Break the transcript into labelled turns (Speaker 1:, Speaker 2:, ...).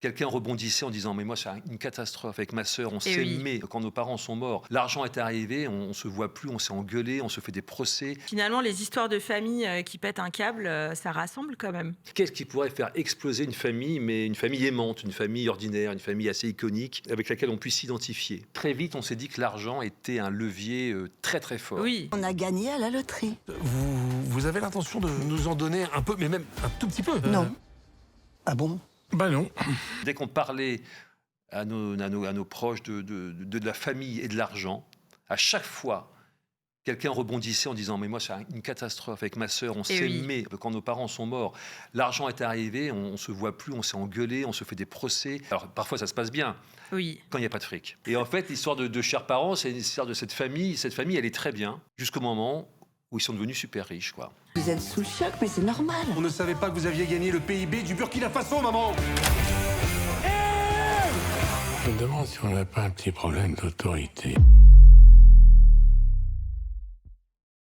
Speaker 1: Quelqu'un rebondissait en disant « Mais moi, c'est une catastrophe avec ma sœur, on
Speaker 2: Eh oui.
Speaker 1: s'aimait quand nos parents sont morts. L'argent est arrivé, on se voit plus, on s'est engueulé, on se fait des procès.
Speaker 2: Finalement, les histoires de famille qui pètent un câble, ça rassemble quand même. »
Speaker 1: Qu'est-ce qui pourrait faire exploser une famille, mais une famille aimante, une famille ordinaire, une famille assez iconique, avec laquelle on puisse s'identifier? Très vite, on s'est dit que l'argent était un levier très très fort.
Speaker 2: Oui.
Speaker 3: On a gagné à la loterie.
Speaker 4: Vous avez l'intention de nous en donner un peu, mais même un tout petit peu?
Speaker 3: Non. Ah bon?
Speaker 4: Bah non.
Speaker 1: Dès qu'on parlait à nos proches de la famille et de l'argent, à chaque fois, quelqu'un rebondissait en disant « Mais moi, c'est une catastrophe avec ma sœur, on
Speaker 2: Eh
Speaker 1: s'aimait quand nos parents sont morts. L'argent est arrivé, on se voit plus, on s'est engueulé, on se fait des procès. » Alors, parfois, ça se passe bien
Speaker 2: Oui.
Speaker 1: quand il n'y a pas de fric. Et en fait, l'histoire de chers parents, c'est l'histoire de cette famille. Cette famille, elle est très bien, jusqu'au moment où ils sont devenus super riches, quoi.
Speaker 3: Vous êtes sous le choc, mais c'est normal.
Speaker 4: On ne savait pas que vous aviez gagné le PIB du Burkina Faso, maman.
Speaker 5: Je me demande si on n'a pas un petit problème d'autorité.